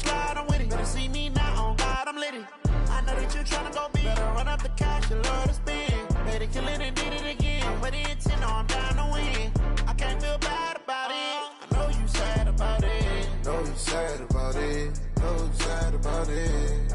slide, I'm with it. Better see me now, on God, I'm lit it. I know that you're trying to go big. Better run up the cash, you love to spend. Better kill it and did it again. But the intent, no, I'm down to win. I can't feel bad about it. I know you sad about it. Know you sad about it. Know you sad about it.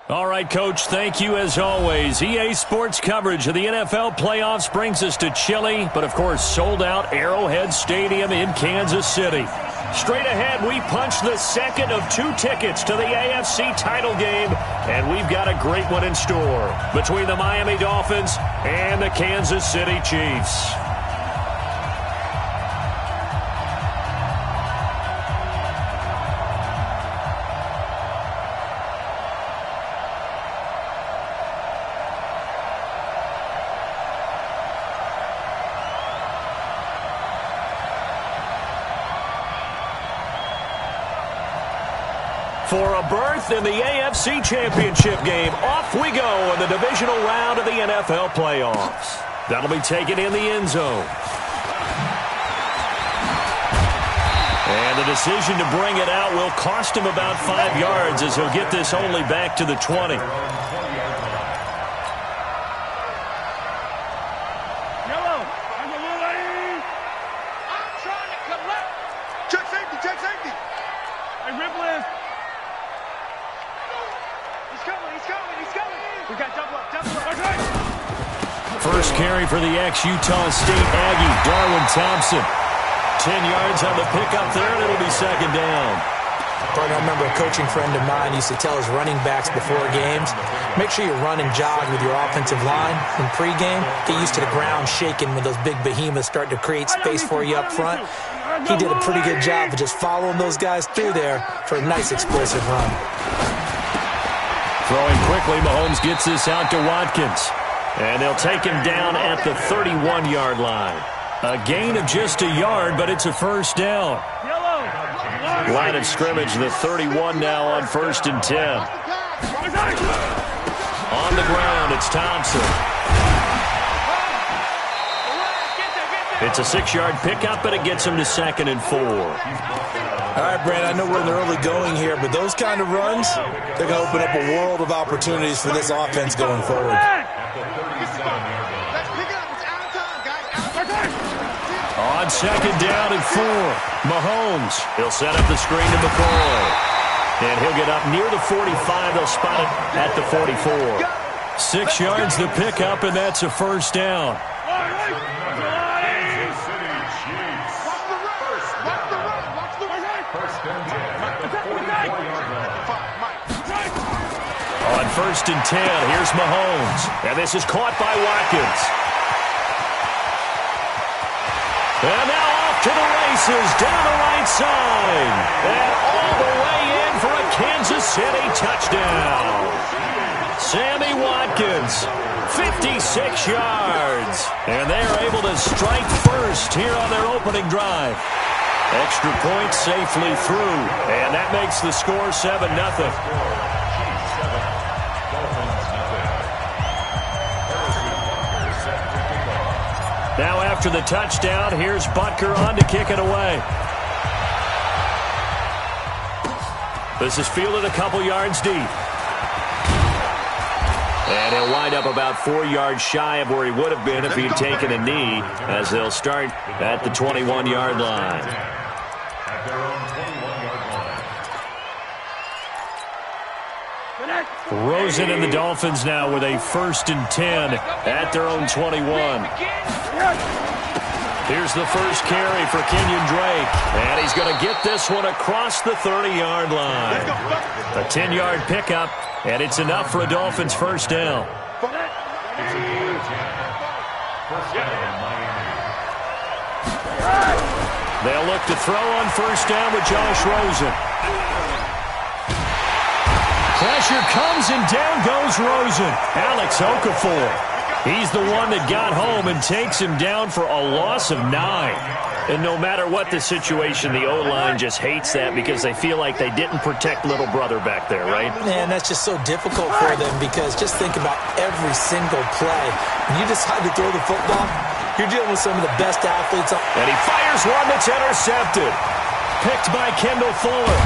All right, Coach, thank you as always. EA Sports coverage of the NFL playoffs brings us to chilly, but of course sold out Arrowhead Stadium in Kansas City. Straight ahead, we punch the second of 2 tickets to the AFC title game, and we've got a great one in store between the Miami Dolphins and the Kansas City Chiefs. For a berth in the AFC Championship game, off we go in the divisional round of the NFL playoffs. That'll be taken in the end zone. And the decision to bring it out will cost him about 5 yards as he'll get this only back to the 20. First carry for the ex-Utah State Aggie, Darwin Thompson. 10 yards on the pickup there, and it'll be second down. I remember a coaching friend of mine used to tell his running backs before games, make sure you run and jog with your offensive line. In pregame, get used to the ground shaking when those big behemoths start to create space for you up front. He did a pretty good job of just following those guys through there for a nice explosive run. Throwing quickly, Mahomes gets this out to Watkins. And they'll take him down at the 31-yard line. A gain of just a yard, but it's a first down. Line of scrimmage, the 31 now on 1st and 10. On the ground, it's Thompson. It's a 6-yard pickup, but it gets him to 2nd and 4. All right, Brand, I know we're in the early going here, but those kind of runs, they're going to open up a world of opportunities for this offense going forward. On 2nd down and 4, Mahomes. He'll set up the screen to McCoy. And he'll get up near the 45. They'll spot it at the 44. 6 yards the pickup, and that's a first down. On 1st and 10, here's Mahomes. And this is caught by Watkins. And now off to the races, down the right side. And all the way in for a Kansas City touchdown. Sammy Watkins, 56 yards. And they are able to strike first here on their opening drive. Extra point safely through. And that makes the score 7-0. Now after the touchdown, here's Butker on to kick it away. This is fielded a couple yards deep. And he'll wind up about 4 yards shy of where he would have been if he'd taken a knee, as they'll start at the 21-yard line. Rosen and the Dolphins now with a 1st and 10 at their own 21. Here's the first carry for Kenyon Drake. And he's going to get this one across the 30-yard line. A 10-yard pickup, and it's enough for a Dolphins first down. They'll look to throw on first down with Josh Rosen. Pressure comes, and down goes Rosen. Alex Okafor. He's the one that got home and takes him down for a loss of 9. And no matter what the situation, the O-line just hates that because they feel like they didn't protect little brother back there, right? Man, that's just so difficult for them because just think about every single play. When you decide to throw the football, you're dealing with some of the best athletes. And he fires one that's intercepted. Picked by Kendall Fuller.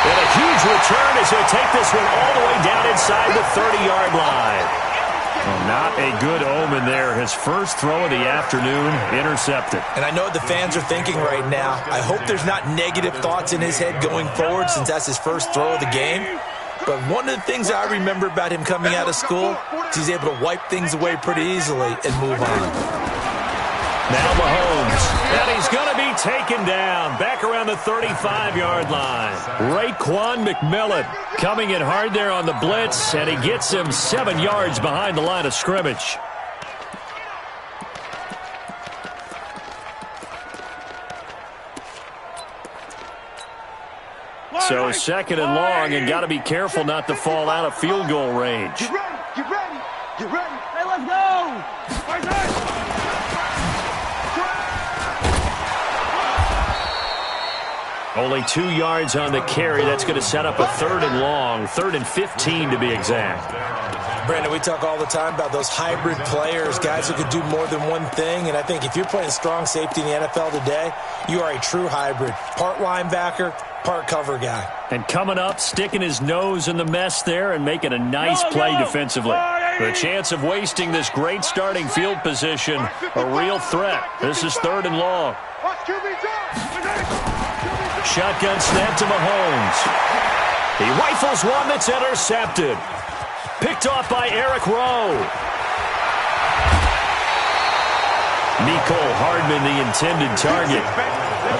And a huge return as he'll take this one all the way down inside the 30-yard line. Well, not a good omen there. His first throw of the afternoon, intercepted. And I know what the fans are thinking right now. I hope there's not negative thoughts in his head going forward since that's his first throw of the game. But one of the things I remember about him coming out of school is he's able to wipe things away pretty easily and move on. Now Mahomes, and he's going to be taken down back around the 35-yard line. Raekwon McMillan coming in hard there on the blitz, and he gets him 7 yards behind the line of scrimmage. So second and long, and got to be careful not to fall out of field goal range. Get ready, get ready, get ready. Hey, let's go. Only 2 yards on the carry. That's going to set up a third and long, 3rd and 15 to be exact. Brandon, we talk all the time about those hybrid players, guys who could do more than one thing. And I think if you're playing strong safety in the NFL today, you are a true hybrid. Part linebacker, part cover guy. And coming up, sticking his nose in the mess there and making a nice play defensively. The chance of wasting this great starting field position, a real threat. This is 3rd and long. Shotgun snap to Mahomes. He rifles one that's intercepted. Picked off by Eric Rowe. Nicole Hardman, the intended target.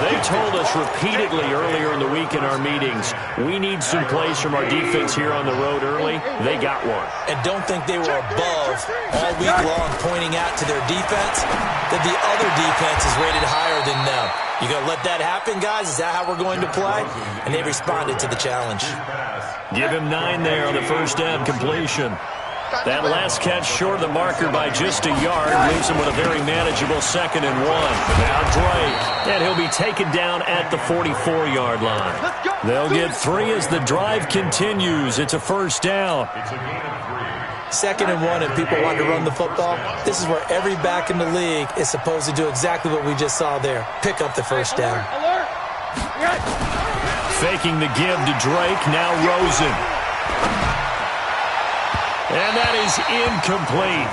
They told us repeatedly earlier in the week in our meetings, we need some plays from our defense here on the road early. They got one. And don't think they were above all week long pointing out to their defense that the other defense is rated higher than them. You going to let that happen, guys? Is that how we're going to play? And they responded to the challenge. Give him 9 there on the first down completion. That last catch short of the marker by just a yard leaves him with a very manageable 2nd and 1. Now Drake, and he'll be taken down at the 44-yard line. They'll get 3 as the drive continues. It's a first down. 2nd and 1 and people want to run the football. This is where every back in the league is supposed to do exactly what we just saw there. Pick up the first down. Faking the give to Drake, now Rosen. And that is incomplete.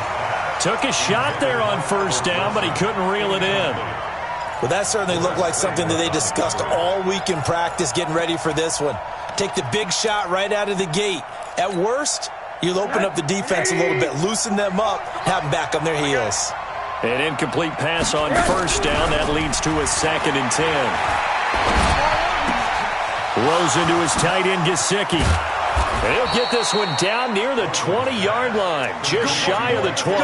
Took a shot there on first down, but he couldn't reel it in. Well, that certainly looked like something that they discussed all week in practice getting ready for this one. Take the big shot right out of the gate. At worst, you'll open up the defense a little bit, loosen them up, have them back on their heels. An incomplete pass on first down. That leads to a 2nd and 10. Rosen to his tight end, Gesicki. And he'll get this one down near the 20-yard line, just shy of the 20.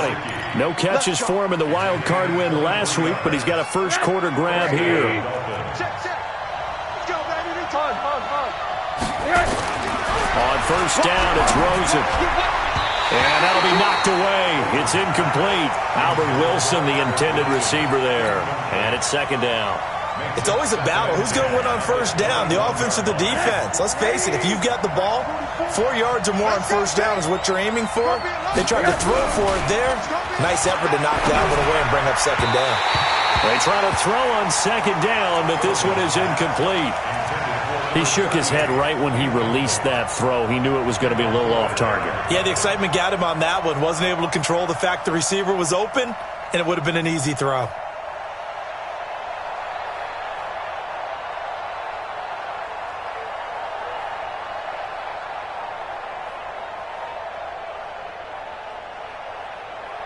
No catches for him in the wild card win last week, but he's got a first quarter grab here. On first down, it's Rosen. And that'll be knocked away. It's incomplete. Albert Wilson, the intended receiver there. And it's 2nd down. It's always a battle. Who's going to win on first down, the offense or the defense? Let's face it, if you've got the ball, 4 yards or more on first down is what you're aiming for. They tried to throw for it there. Nice effort to knock that one away and bring up 2nd down. They try to throw on 2nd down, but this one is incomplete. He shook his head right when he released that throw. He knew it was going to be a little off target. Yeah, the excitement got him on that one. Wasn't able to control the fact the receiver was open, and it would have been an easy throw.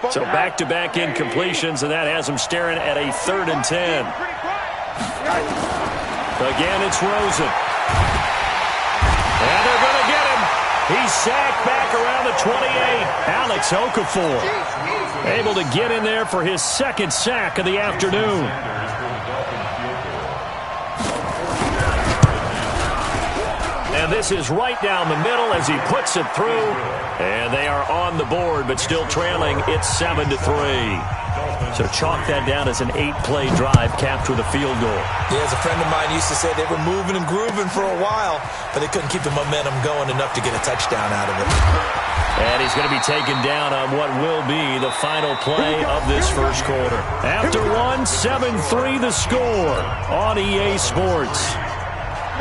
So back-to-back incompletions, and that has him staring at a 3rd and 10. Again, it's Rosen. And they're going to get him. He's sacked back around the 28. Alex Okafor able to get in there for his 2nd sack of the afternoon. And And this is right down the middle as he puts it through. And they are on the board, but still trailing. It's 7-3. So chalk that down as an 8-play drive capped with a field goal. Yeah, as a friend of mine used to say, they were moving and grooving for a while, but they couldn't keep the momentum going enough to get a touchdown out of it. And he's going to be taken down on what will be the final play of this first quarter. After one, 7-3 the score on EA Sports.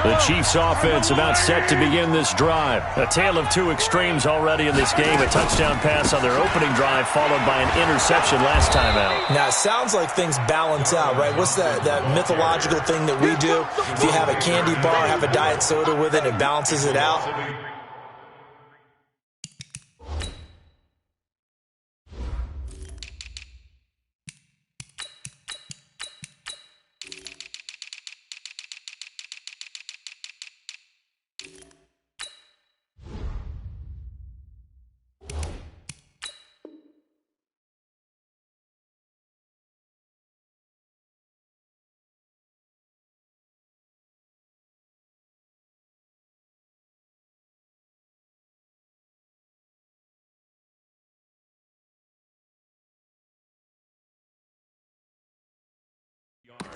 The Chiefs offense about set to begin this drive. A tale of two extremes already in this game. A touchdown pass on their opening drive followed by an interception last time out. Now, it sounds like things balance out, right? What's that mythological thing that we do? If you have a candy bar, have a diet soda with it, it balances it out.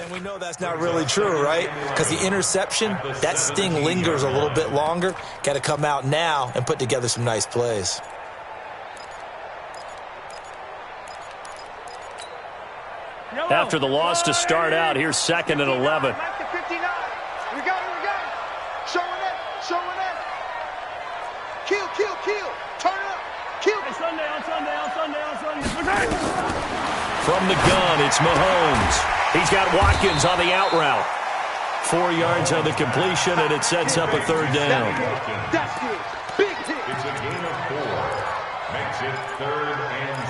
And we know that's not really true, right? Because the interception, that sting lingers a little bit longer. Got to come out now and put together some nice plays. After the loss to start out, here's 2nd and 11. Back to 59. We got it. Showing it. Kill. Turn it up. Kill. Hey, Sunday. From the gun, it's Mahomes. He's got Watkins on the out route. 4 yards on the completion, and it sets up a third down. That's good. Big hit. It's a gain of 4. Makes it 3rd and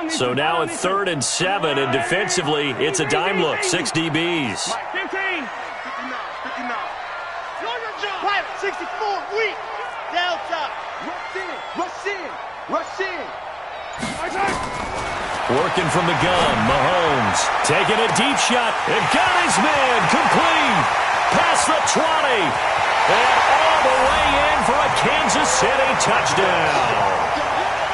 7. So now at 3rd and 7, and defensively, it's a dime look. 6 DBs. 15. 59. Pilot, 64. Weak. Down top. Rush in. Working from the gun, Mahomes taking a deep shot and got his man complete. Past the 20. And all the way in for a Kansas City touchdown.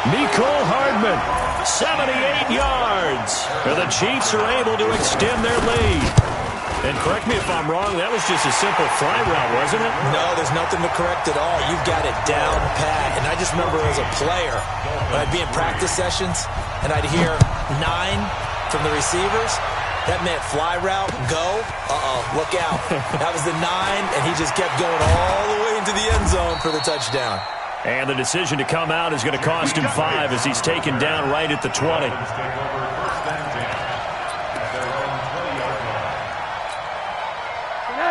Mecole Hardman, 78 yards. And the Chiefs are able to extend their lead. And correct me if I'm wrong, that was just a simple fly route, wasn't it? No, there's nothing to correct at all. You've got it down pat. And I just remember as a player, when I'd be in practice sessions, and I'd hear 9 from the receivers, that meant fly route, go, look out. That was the 9, and he just kept going all the way into the end zone for the touchdown. And the decision to come out is going to cost him 5 as he's taken down right at the 20.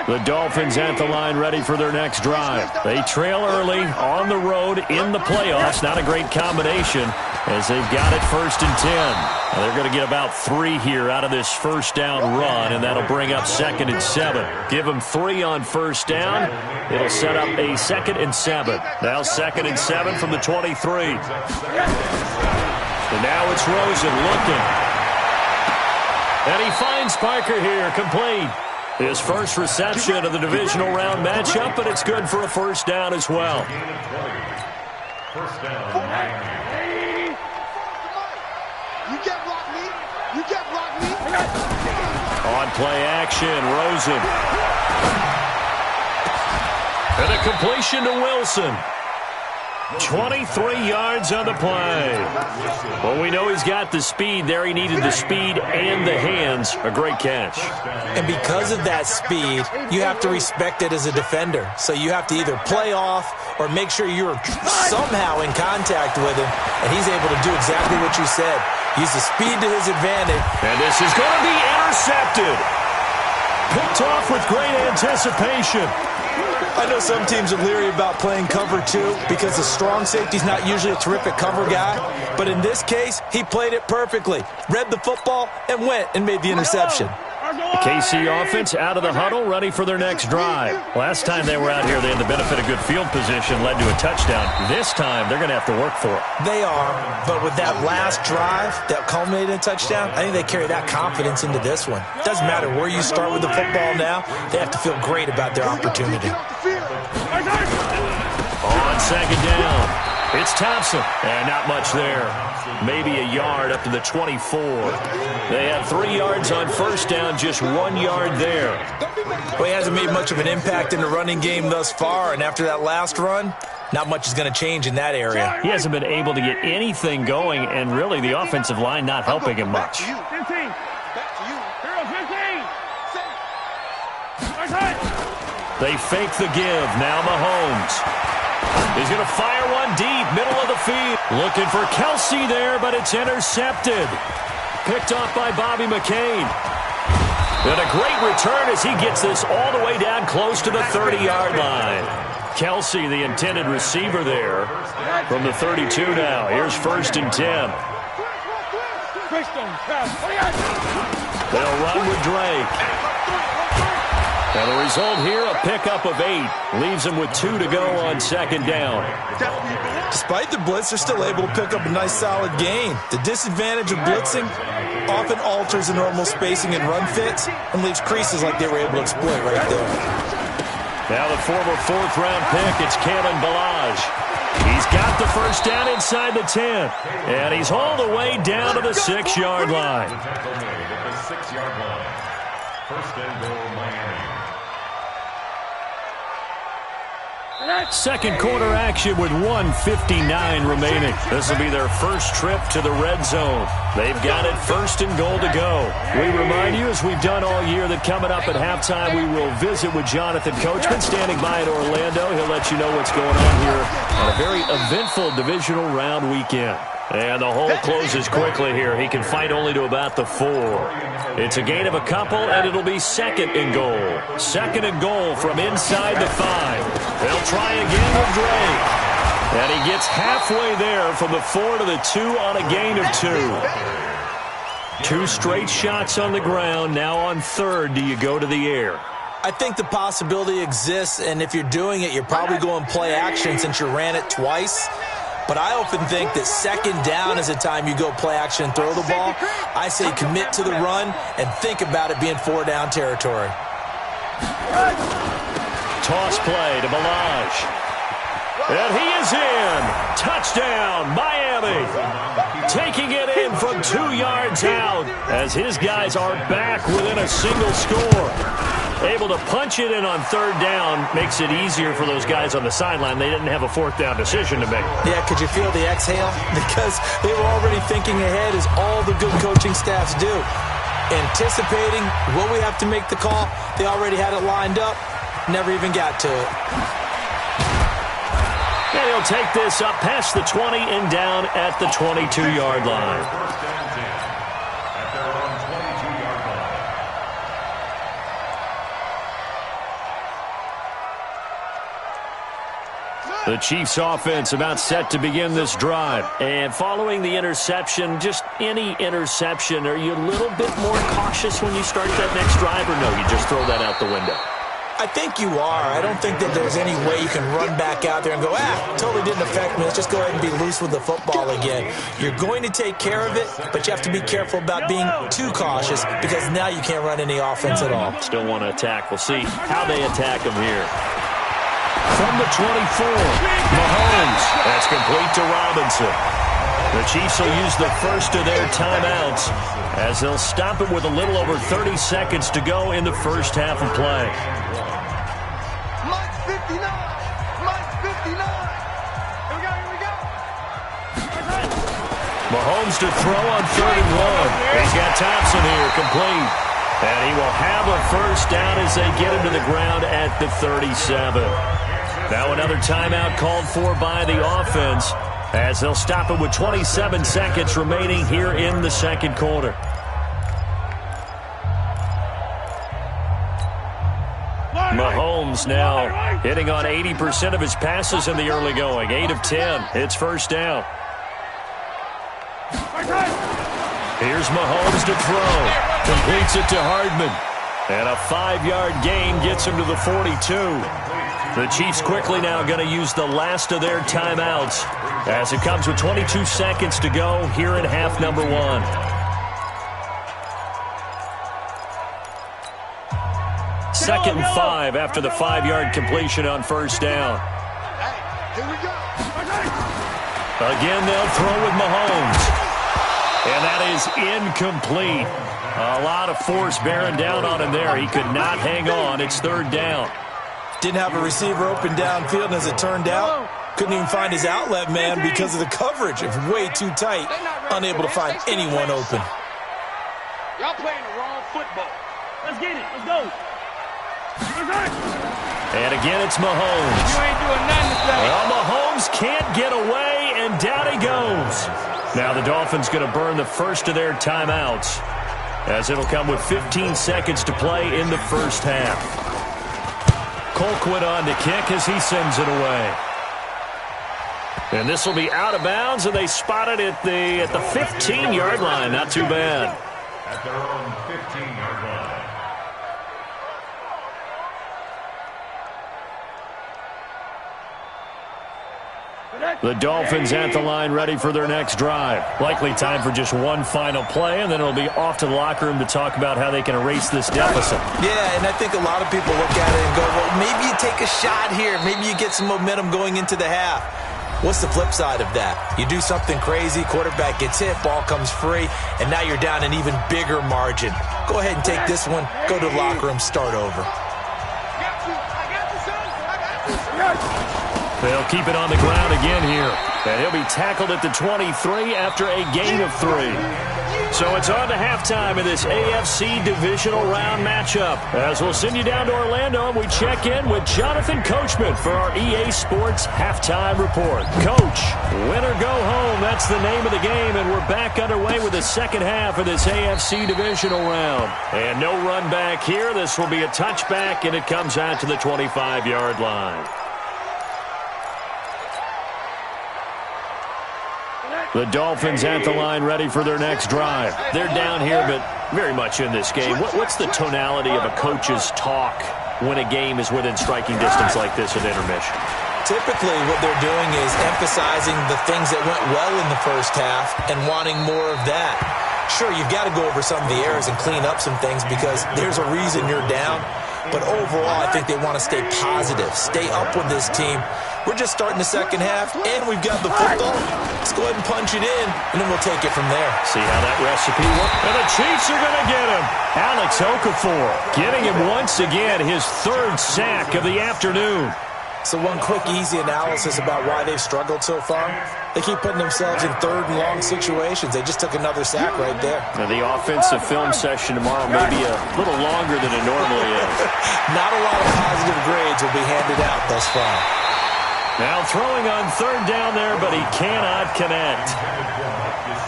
The Dolphins at the line ready for their next drive. They trail early on the road in the playoffs. Not a great combination as they've got it 1st and 10. Now they're going to get about 3 here out of this first down run, and that'll bring up 2nd and 7. Give them 3 on first down. It'll set up a 2nd and 7. Now 2nd and 7 from the 23. And now it's Rosen looking. And he finds Parker here, complete. His first reception of the divisional round matchup, but it's good for a first down as well. First down. You can't block me. On play action, Rosen. And a completion to Wilson. 23 yards on the play. Well, we know he's got the speed there. He needed the speed and the hands. A great catch. And because of that speed, you have to respect it as a defender. So you have to either play off or make sure you're somehow in contact with him, and he's able to do exactly what you said. Use the speed to his advantage. And this is going to be intercepted. Picked off with great anticipation. I know some teams are leery about playing cover 2 because the strong safety's not usually a terrific cover guy. But in this case, he played it perfectly. Read the football and went and made the interception. The KC offense out of the huddle, ready for their next drive. Last time they were out here, they had the benefit of good field position, led to a touchdown. This time, they're going to have to work for it. They are, but with that last drive that culminated in a touchdown, I think they carry that confidence into this one. Doesn't matter where you start with the football now, they have to feel great about their opportunity. On second down, it's Thompson, and not much there. Maybe a yard up to the 24. They have 3 yards on first down, just 1 yard there. Well, he hasn't made much of an impact in the running game thus far, and after that last run, not much is going to change in that area. He hasn't been able to get anything going, and really the offensive line not helping him much. They fake the give. Now Mahomes. He's going to fire one deep, middle of the field. Looking for Kelsey there, but it's intercepted. Picked off by Bobby McCain. And a great return as he gets this all the way down close to the 30-yard line. Kelsey, the intended receiver there from the 32 now. Here's 1st and 10. They'll run with Drake. And the result here, a pickup of 8. Leaves them with 2 to go on second down. Despite the blitz, they're still able to pick up a nice solid gain. The disadvantage of blitzing often alters the normal spacing and run fits and leaves creases like they were able to exploit right there. Now the former 4th-round pick, it's Kalen Ballage. He's got the first down inside the 10. And he's all the way down to the 6-yard line. First and goal, Miami. Second quarter action with 1:59 remaining. This will be their first trip to the red zone. They've got it 1st and goal to go. We remind you, as we've done all year, that coming up at halftime, we will visit with Jonathan Coachman standing by in Orlando. He'll let you know what's going on here on a very eventful divisional round weekend. And the hole closes quickly here. He can fight only to about the 4. It's a gain of a couple, and it'll be 2nd and goal. 2nd and goal from inside the 5. They'll try again with Drake. And he gets halfway there from the 4 to the 2 on a gain of 2. 2 straight shots on the ground. Now on 3rd, do you go to the air? I think the possibility exists, and if you're doing it, you're probably going play action since you ran it twice. But I often think that 2nd down is the time you go play action and throw the ball. I say commit to the run and think about it being 4-down territory. Toss play to Ballage. And he is in. Touchdown, Miami. Taking it in from 2 yards out as his guys are back within a single score. Able to punch it in on 3rd down makes it easier for those guys on the sideline. They didn't have a 4th down decision to make. Yeah, could you feel the exhale? Because they were already thinking ahead, as all the good coaching staffs do. Anticipating, will we have to make the call? They already had it lined up. Never even got to it. And he'll take this up past the 20 and down at the 22-yard line. The Chiefs offense about set to begin this drive. And following the interception, just any interception, are you a little bit more cautious when you start that next drive, or no, you just throw that out the window? I think you are. I don't think that there's any way you can run back out there and go, totally didn't affect me. Let's just go ahead and be loose with the football again. You're going to take care of it, but you have to be careful about being too cautious because now you can't run any offense at all. Still want to attack. We'll see how they attack them here. From the 24, Mahomes. That's complete to Robinson. The Chiefs will use the first of their timeouts as they'll stop it with a little over 30 seconds to go in the first half of play. Mike 59. Mike 59. Here we go. Mahomes to throw on 3rd and 1. He's got Thompson here, complete. And he will have a first down as they get him to the ground at the 37. Now another timeout called for by the offense as they'll stop it with 27 seconds remaining here in the second quarter. Mahomes now hitting on 80% of his passes in the early going. 8 of 10. It's first down. Here's Mahomes to throw. Completes it to Hardman. And a 5-yard gain gets him to the 42. The Chiefs quickly now going to use the last of their timeouts as it comes with 22 seconds to go here in half number 1. Second and 5 after the 5-yard completion on first down. Here we go. Again, they'll throw with Mahomes. And that is incomplete. A lot of force bearing down on him there. He could not hang on. It's third down. Didn't have a receiver open downfield, and as it turned out, couldn't even find his outlet man because of the coverage. It was way too tight, unable to find anyone open. Y'all playing the wrong football. Let's get it. Let's go. And again, it's Mahomes. You ain't doing nothing today. Well, Mahomes can't get away, and down he goes. Now the Dolphins going to burn the first of their timeouts, as it'll come with 15 seconds to play in the first half. Colquitt on to kick as he sends it away. And this will be out of bounds, and they spot it at the 15-yard line. Not too bad. At their own 15-yard line. The Dolphins at the line ready for their next drive. Likely time for just one final play, and then it'll be off to the locker room to talk about how they can erase this deficit. Yeah, and I think a lot of people look at it and go, well, maybe you take a shot here. Maybe you get some momentum going into the half. What's the flip side of that? You do something crazy, quarterback gets hit, ball comes free, and now you're down an even bigger margin. Go ahead and take this one, go to the locker room, start over. They'll keep it on the ground again here. And he'll be tackled at the 23 after a gain of 3. So it's on to halftime in this AFC divisional round matchup. As we'll send you down to Orlando, we check in with Jonathan Coachman for our EA Sports Halftime Report. Coach, win or go home, that's the name of the game, and we're back underway with the second half of this AFC divisional round. And no run back here. This will be a touchback, and it comes out to the 25-yard line. The Dolphins at the line ready for their next drive. They're down here, but very much in this game. What's the tonality of a coach's talk when a game is within striking distance like this at intermission? Typically, what they're doing is emphasizing the things that went well in the first half and wanting more of that. Sure, you've got to go over some of the errors and clean up some things because there's a reason you're down. But overall, I think they want to stay positive, stay up with this team. We're just starting the second half, and we've got the football. Let's go ahead and punch it in, and then we'll take it from there. See how that recipe works? And the Chiefs are going to get him. Alex Okafor getting him once again, his third sack of the afternoon. So one quick, easy analysis about why they've struggled so far. They keep putting themselves in third and long situations. They just took another sack right there. Now the offensive film session tomorrow may be a little longer than it normally is. Not a lot of positive grades will be handed out thus far. Now throwing on third down there, but he cannot connect.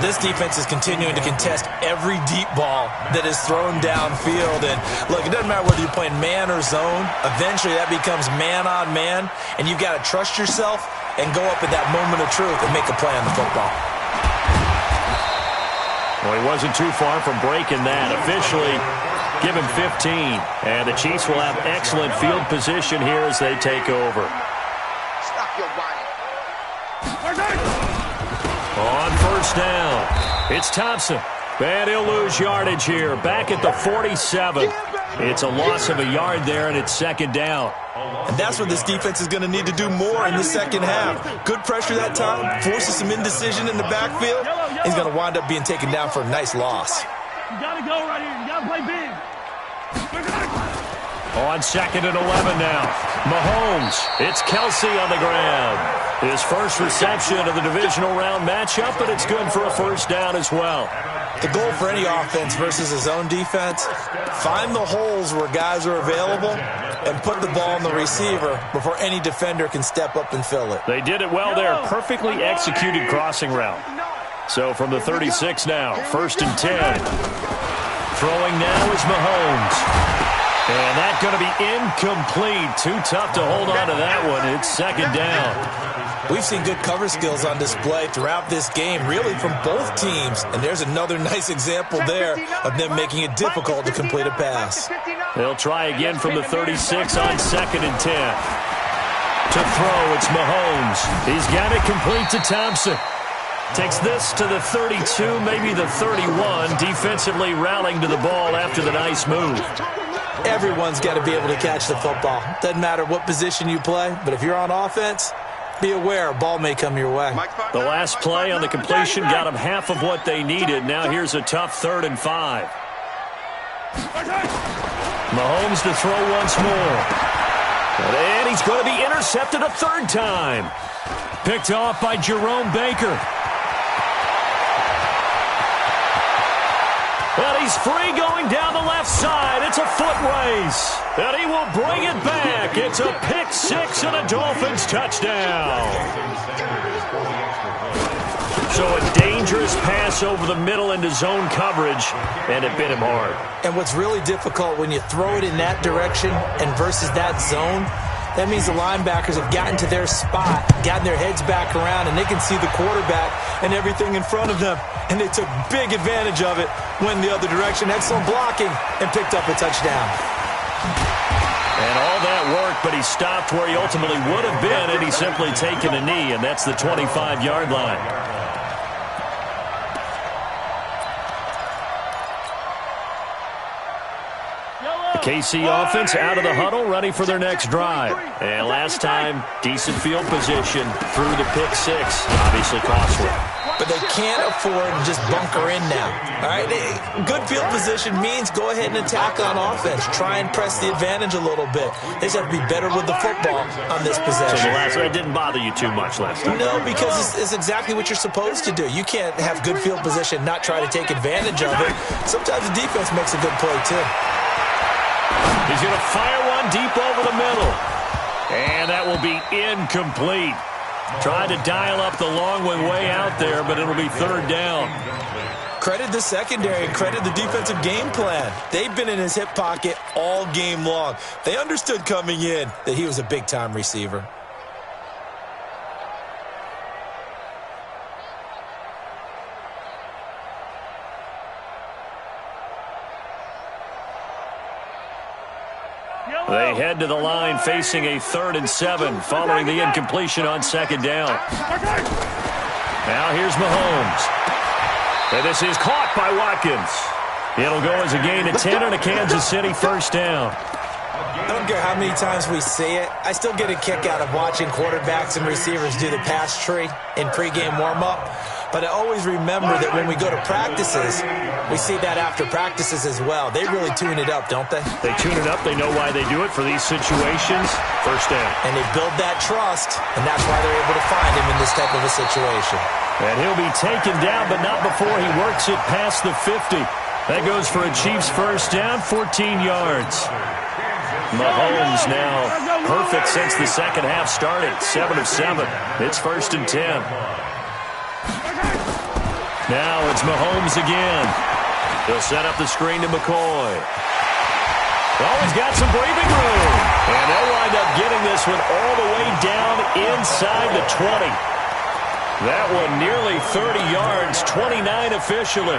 This defense is continuing to contest every deep ball that is thrown downfield. And look, it doesn't matter whether you're playing man or zone. Eventually that becomes man on man, and you've got to trust yourself and go up at that moment of truth and make a play on the football. Well, he wasn't too far from breaking that. Officially, give him 15. And the Chiefs will have excellent field position here as they take over. Stop your whining. On first down, it's Thompson. And he'll lose yardage here, back at the 47. It's a loss of a yard there, and it's second down. And that's what this defense is going to need to do more in the second half. Good pressure that time, forces some indecision in the backfield. He's going to wind up being taken down for a nice loss. You got to go right here. You got to play big. On second and 11 now. Mahomes. It's Kelsey on the ground. His first reception of the divisional round matchup, but it's good for a first down as well. The goal for any offense versus his own defense, find the holes where guys are available and put the ball in the receiver before any defender can step up and fill it. They did it well there. Perfectly executed crossing route. So from the 36 now, first and 10. Throwing now is Mahomes. And that's going to be incomplete. Too tough to hold on to that one. It's second down. We've seen good cover skills on display throughout this game, really from both teams. And there's another nice example there of them making it difficult to complete a pass. They'll try again from the 36 on 2nd and 10. To throw, it's Mahomes. He's got it complete to Thompson. Takes this to the 32, maybe the 31, defensively rallying to the ball after the nice move. Everyone's got to be able to catch the football. Doesn't matter what position you play, but if you're on offense, be aware a ball may come your way. The last play on the completion got them half of what they needed. Now here's a tough 3rd and 5. Mahomes to throw once more. And he's going to be intercepted a 3rd time. Picked off by Jerome Baker. And he's free going down the left side. It's a foot race. And he will bring it back. It's a pick 6 and a Dolphins touchdown. So a dangerous pass over the middle into zone coverage, and it bit him hard. And what's really difficult when you throw it in that direction and versus that zone, that means the linebackers have gotten to their spot, gotten their heads back around, and they can see the quarterback and everything in front of them. And they took big advantage of it, went the other direction, excellent blocking, and picked up a touchdown. And all that worked, but he stopped where he ultimately would have been, and he's simply taken a knee, and that's the 25-yard line. KC offense out of the huddle, ready for their next drive. And last time, decent field position through the pick 6. Obviously costly. But they can't afford to just bunker in now. All right, good field position means go ahead and attack on offense. Try and press the advantage a little bit. They just have to be better with the football on this possession. So the last one didn't bother you too much last time? No, because it's exactly what you're supposed to do. You can't have good field position, not try to take advantage of it. Sometimes the defense makes a good play, too. He's going to fire one deep over the middle. And that will be incomplete. Tried to dial up the long one way out there, but it'll be 3rd down. Credit the secondary and credit the defensive game plan. They've been in his hip pocket all game long. They understood coming in that he was a big-time receiver. They head to the line facing a 3rd and 7 following the incompletion on 2nd down. Now here's Mahomes. And this is caught by Watkins. It'll go as a gain of 10 and a Kansas City 1st down. I don't care how many times we see it. I still get a kick out of watching quarterbacks and receivers do the pass tree in pregame warm-up. But I always remember that when we go to practices, we see that after practices as well. They really tune it up, don't they? They tune it up. They know why they do it for these situations. 1st down. And they build that trust, and that's why they're able to find him in this type of a situation. And he'll be taken down, but not before he works it past the 50. That goes for a Chiefs 1st down, 14 yards. Mahomes now perfect since the second half started. 7 of 7. It's 1st and 10. Now it's Mahomes again. He'll set up the screen to McCoy. Oh, he's got some breathing room. And they'll wind up getting this one all the way down inside the 20. That one nearly 30 yards, 29 officially.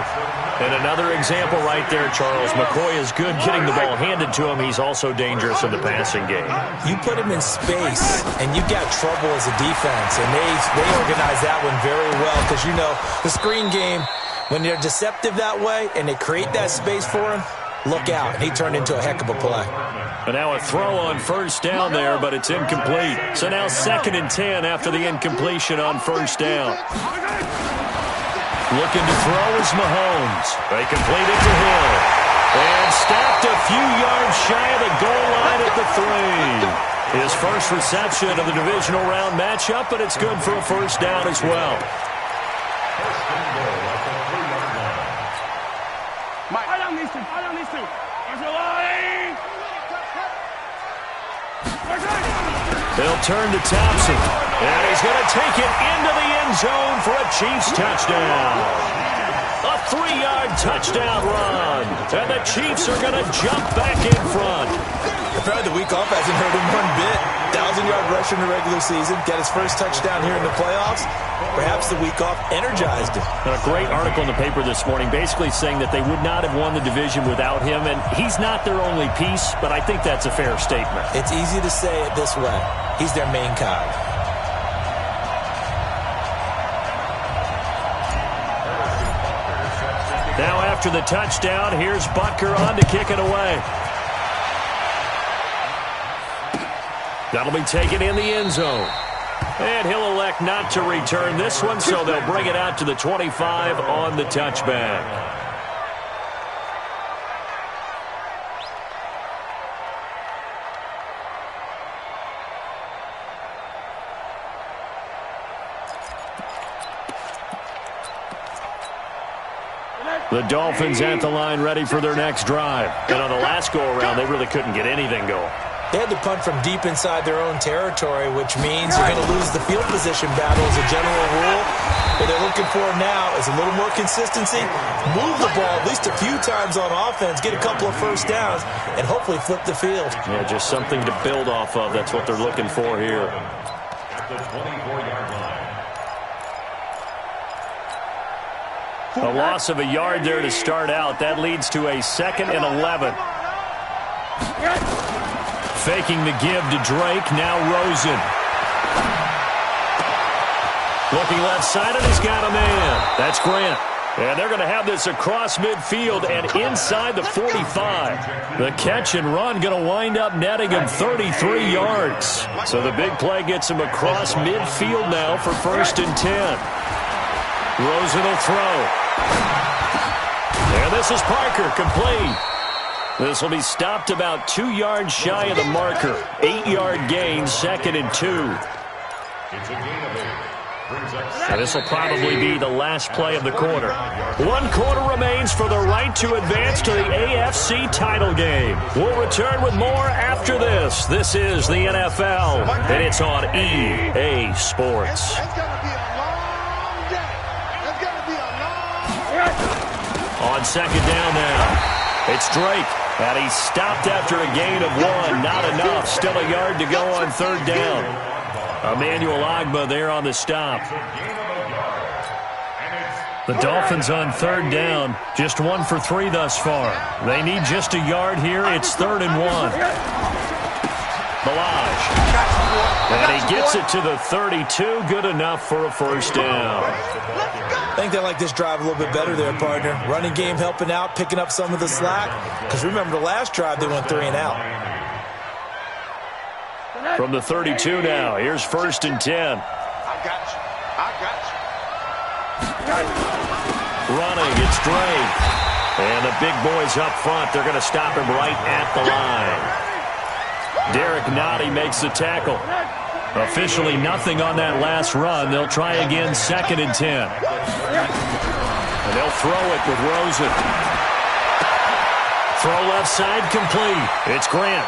And another example right there, Charles. McCoy is good getting the ball handed to him. He's also dangerous in the passing game. You put him in space, and you've got trouble as a defense. And they organize that one very well because, you know, the screen game, when they're deceptive that way and they create that space for him, look out. And he turned into a heck of a play. And now a throw on 1st down there, but it's incomplete. So now 2nd and 10 after the incompletion on 1st down. Looking to throw is Mahomes. They complete it to Hill. And stopped a few yards shy of the goal line at the 3. His first reception of the divisional round matchup, but it's good for a 1st down as well. I don't need to. They'll turn to Thompson. And he's going to take it into the end zone for a Chiefs touchdown. A 3-yard touchdown run. And the Chiefs are going to jump back in front. Apparently the week off hasn't hurt him one bit. 1,000-yard rusher in the regular season. Got his first touchdown here in the playoffs. Perhaps the week off energized him. And a great article in the paper this morning basically saying that they would not have won the division without him. And he's not their only piece, but I think that's a fair statement. It's easy to say it this way. He's their main cog. Now after the touchdown, here's Butker on to kick it away. That'll be taken in the end zone. And he'll elect not to return this one, so they'll bring it out to the 25 on the touchback. The Dolphins at the line ready for their next drive. And on the last go-around, they really couldn't get anything going. They had to punt from deep inside their own territory, which means you're going to lose the field position battle as a general rule. What they're looking for now is a little more consistency, move the ball at least a few times on offense, get a couple of first downs, and hopefully flip the field. Yeah, just something to build off of. That's what they're looking for here. At the 24-yard line. A loss of a yard there to start out. That leads to a 2nd and 11. Faking the give to Drake. Now Rosen. Looking left side, and he's got a man. That's Grant. And they're going to have this across midfield and inside the 45. The catch and run going to wind up netting him 33 yards. So the big play gets him across midfield now for 1st and 10. Rosen will throw. And this is Parker, complete. This will be stopped about 2 yards shy of the marker. 8-yard gain, 2nd and 2. It's a gain of 8. And this will probably be the last play of the quarter. 1 quarter remains for the right to advance to the AFC title game. We'll return with more after this. This is the NFL, and it's on EA Sports. It's going to be a long day. It's going to be a long On 2nd down now. It's Drake, and he's stopped after a gain of 1. Not enough. Still a yard to go on 3rd down. Emmanuel Ogbah there on the stop. The Dolphins on 3rd down. Just 1 for 3 thus far. They need just a yard here. It's 3rd and 1. Balaj. And he gets it to the 32. Good enough for a 1st down. I think they like this drive a little bit better there, partner. Running game helping out, picking up some of the slack. Because remember, the last drive they went 3 and out. From the 32 now, here's 1st and 10. I got you. I got you. Running, it's Drake. And the big boys up front, they're going to stop him right at the line. Derek Nottie makes the tackle. Officially nothing on that last run. They'll try again, 2nd and 10. And they'll throw it with Rosen. Throw left side complete. It's Grant.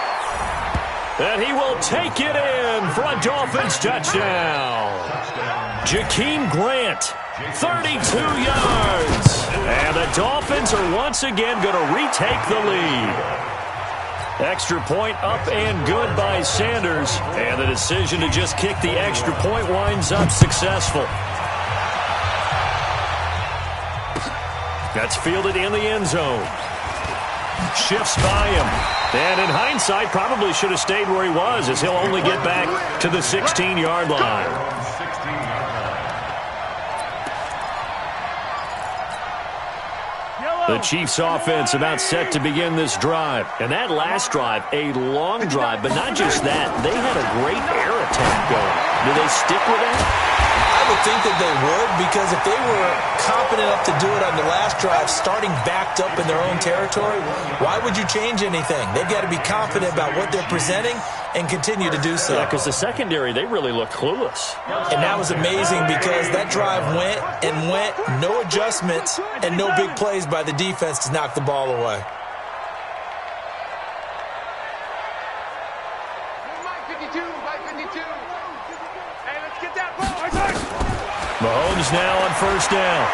And he will take it in for a Dolphins touchdown. Jakeem Grant, 32 yards. And the Dolphins are once again going to retake the lead. Extra point up and good by Sanders. And the decision to just kick the extra point winds up successful. That's fielded in the end zone. Shifts by him. And in hindsight, probably should have stayed where he was, as he'll only get back to the 16-yard line. The Chiefs offense about set to begin this drive. And that last drive, a long drive, but not just that. They had a great air attack going. Do they stick with that? I would think that they would, because if they were confident enough to do it on the last drive, starting backed up in their own territory, why would you change anything? They've got to be confident about what they're presenting and continue to do so. Yeah, because the secondary, they really looked clueless. And that was amazing because that drive went and went, no adjustments and no big plays by the defense to knock the ball away. Mike 52, Mike 52. Hey, let's get that ball. Mahomes now on 1st down.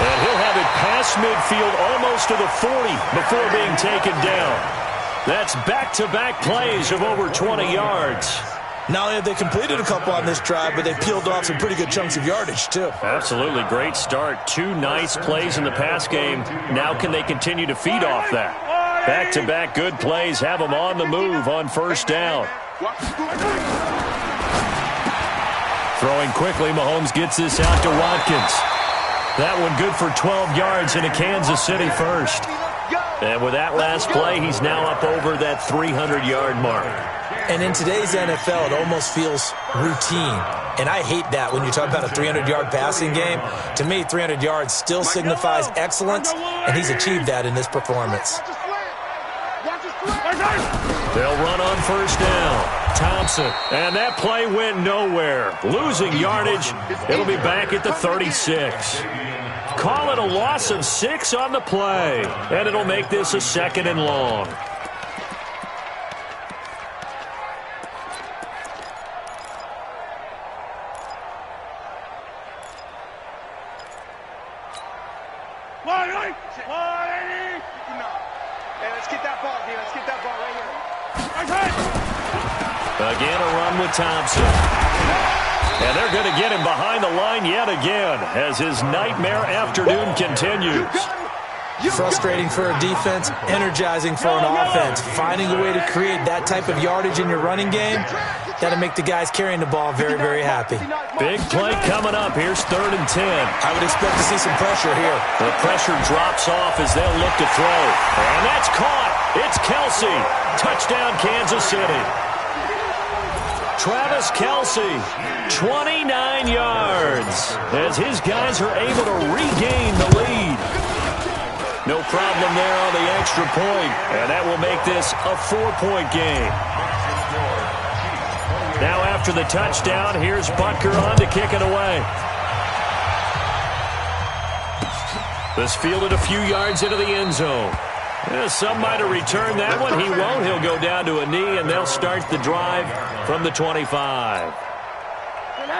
And he'll have it past midfield almost to the 40 before being taken down. That's back-to-back plays of over 20 yards. Not only have they completed a couple on this drive, but they peeled off some pretty good chunks of yardage, too. Absolutely great start. 2 nice plays in the pass game. Now can they continue to feed off that? Back-to-back good plays have them on the move on first down. Throwing quickly, Mahomes gets this out to Watkins. That one good for 12 yards in a Kansas City first. And with that last play, he's now up over that 300-yard mark. And in today's NFL, it almost feels routine. And I hate that when you talk about a 300-yard passing game. To me, 300 yards still signifies excellence, and he's achieved that in this performance. They'll run on first down. Thompson, and that play went nowhere. Losing yardage, it'll be back at the 36. Call it a loss of 6 on the play, and it'll make this a 2nd and long. Again, a run with Thompson. And they're going to get him behind the line yet again as his nightmare afternoon continues. Frustrating for a defense, energizing for an offense. Finding a way to create that type of yardage in your running game, that'll make the guys carrying the ball very, very happy. Big play coming up. Here's 3rd and 10. I would expect to see some pressure here. The pressure drops off as they'll look to throw. And that's caught. It's Kelce. Touchdown, Kansas City. Travis Kelce, 29 yards, as his guys are able to regain the lead. No problem there on the extra point, and that will make this a 4-point game. Now after the touchdown, here's Butker on to kick it away. This fielded a few yards into the end zone. Some might have returned that one. He won't. He'll go down to a knee, and they'll start the drive from the 25.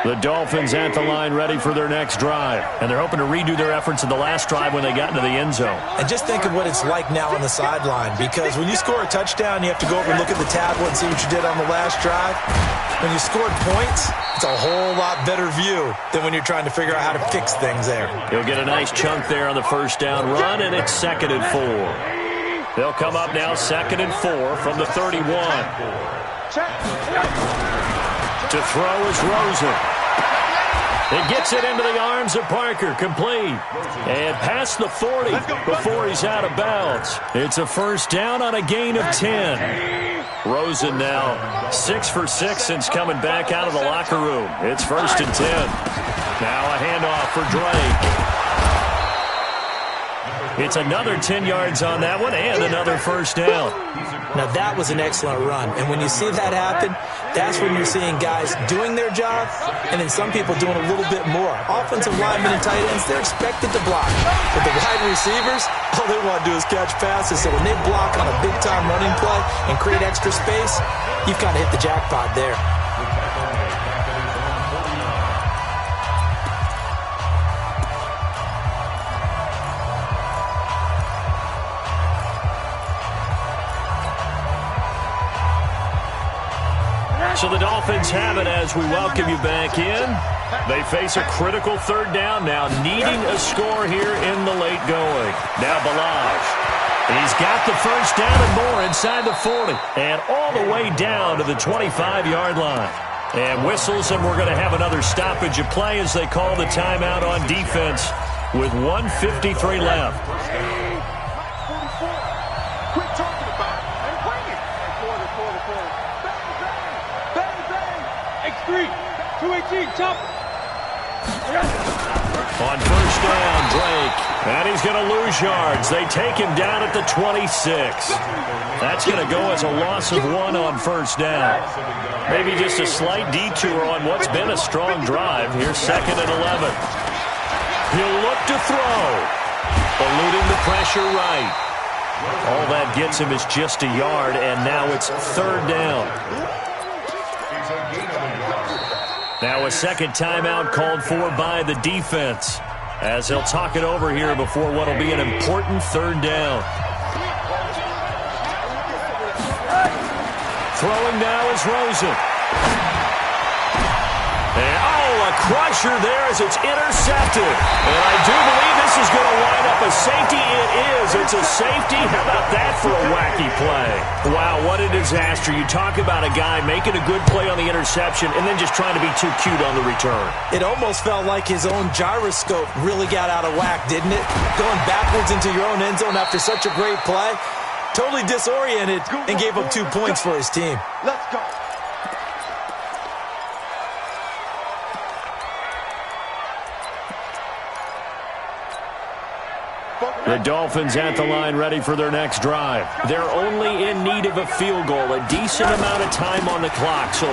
The Dolphins at the line ready for their next drive. And they're hoping to redo their efforts in the last drive when they got into the end zone. And just think of what it's like now on the sideline, because when you score a touchdown, you have to go over and look at the tablet and see what you did on the last drive. When you scored points, it's a whole lot better view than when you're trying to figure out how to fix things there. He'll get a nice chunk there on the first down run, and it's 2nd and 4. They'll come up now 2nd and 4 from the 31. To throw is Rosen. It gets it into the arms of Parker, complete. And past the 40 before he's out of bounds. It's a first down on a gain of 10. Rosen now 6 for 6 since coming back out of the locker room. It's 1st and 10. Now a handoff for Drake. It's another 10 yards on that one and another first down. Now that was an excellent run. And when you see that happen, that's when you're seeing guys doing their job and then some people doing a little bit more. Offensive linemen and tight ends, they're expected to block. But the wide receivers, all they want to do is catch passes. So when they block on a big-time running play and create extra space, you've kind of hit the jackpot there. So the Dolphins have it as we welcome you back in. They face a critical 3rd down now, needing a score here in the late going. Now Ballage. He's got the first down and more inside the 40 and all the way down to the 25-yard line. And whistles, and we're going to have another stoppage of play as they call the timeout on defense with 1:53 left. On first down, Drake. And he's going to lose yards. They take him down at the 26. That's going to go as a loss of 1 on first down. Maybe just a slight detour on what's been a strong drive. Here's 2nd and 11. He'll look to throw. Eluding the pressure right. All that gets him is just a yard, and now it's 3rd down. Now a second timeout called for by the defense. as they'll talk it over here before what will be an important third down. Throwing now is Rosen. And, a crusher there as it's intercepted. And I do believe this is going to wind up a safety. It is. It's a safety. How about that for a wacky play? Wow, what a disaster. You talk about a guy making a good play on the interception and then just trying to be too cute on the return. It almost felt like his own gyroscope really got out of whack, didn't it? Going backwards into your own end zone after such a great play. Totally disoriented and gave up 2 points for his team. Let's go. The Dolphins at the line ready for their next drive. They're only in need of a field goal, a decent amount of time on the clock. So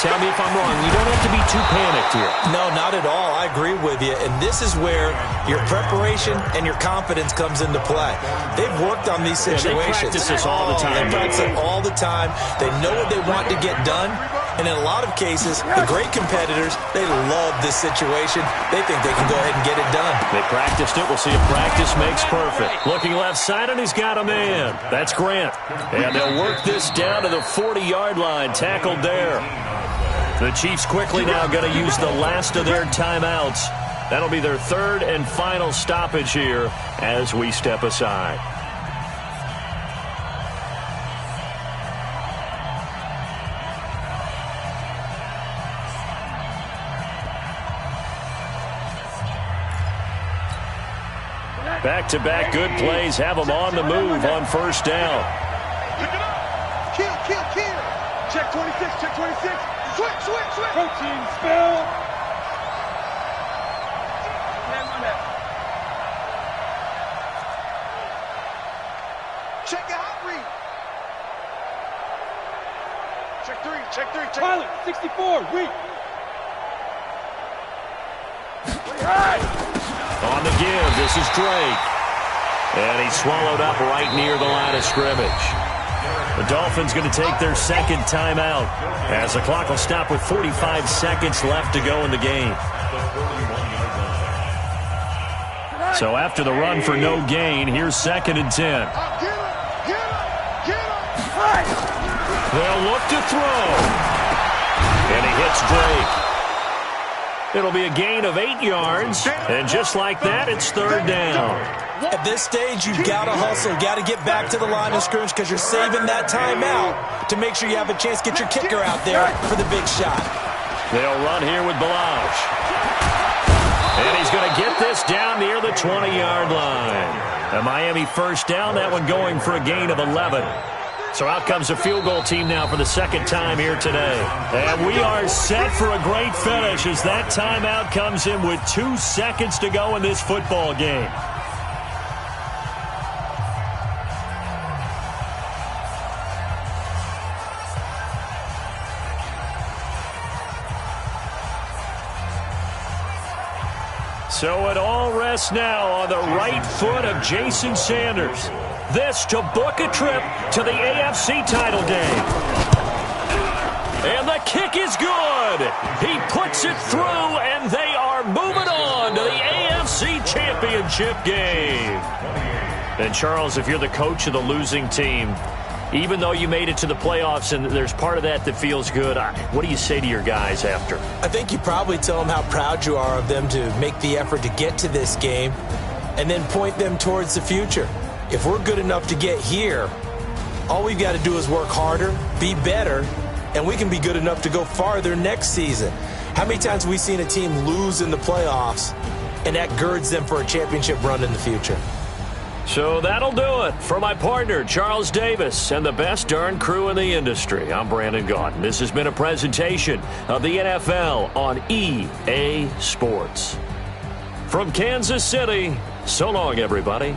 tell me if I'm wrong. You don't have to be too panicked here. No, not at all. I agree with you. And this is where your preparation and your confidence comes into play. They've worked on these situations. Yeah, they practice this all the time. They practice it all the time. They know what they want to get done. And in a lot of cases, the great competitors, they love this situation. They think they can go ahead and get it done. They practiced it. We'll see if practice makes perfect. Looking left side, and he's got a man. That's Grant. And they'll work this down to the 40-yard line. Tackled there. The Chiefs quickly now going to use the last of their timeouts. That'll be their third and final stoppage here as we step aside. Back-to-back good plays have them on the move on first down. Kill. Check 26, check 26. Switch. Coaching spell. Check your hot read. Check three. Pilot, 64, weak. On the give, this is Drake. And he's swallowed up right near the line of scrimmage. The Dolphins going to take their second timeout as the clock will stop with 45 seconds left to go in the game. So after the run for no gain, here's 2nd and 10. They'll look to throw. And he hits Drake. It'll be a gain of 8 yards, and just like that, it's third down. At this stage, you've got to hustle. Got to get back to the line of scrimmage because you're saving that timeout to make sure you have a chance to get your kicker out there for the big shot. They'll run here with Balaj. And he's going to get this down near the 20-yard line. A Miami first down, that one going for a gain of 11. So out comes the field goal team now for the second time here today. And we are set for a great finish as that timeout comes in with 2 seconds to go in this football game. So it all rests now on the right foot of Jason Sanders. This to book a trip to the AFC title game. And the kick is good. He puts it through, and they are moving on to the AFC Championship game. And, Charles, if you're the coach of the losing team, even though you made it to the playoffs and there's part of that feels good, what do you say to your guys after? I think you probably tell them how proud you are of them to make the effort to get to this game and then point them towards the future. If we're good enough to get here, all we've got to do is work harder, be better, and we can be good enough to go farther next season. How many times have we seen a team lose in the playoffs, and that girds them for a championship run in the future? So that'll do it for my partner, Charles Davis, and the best darn crew in the industry. I'm Brandon Gaudin. This has been a presentation of the NFL on EA Sports. From Kansas City, so long, everybody.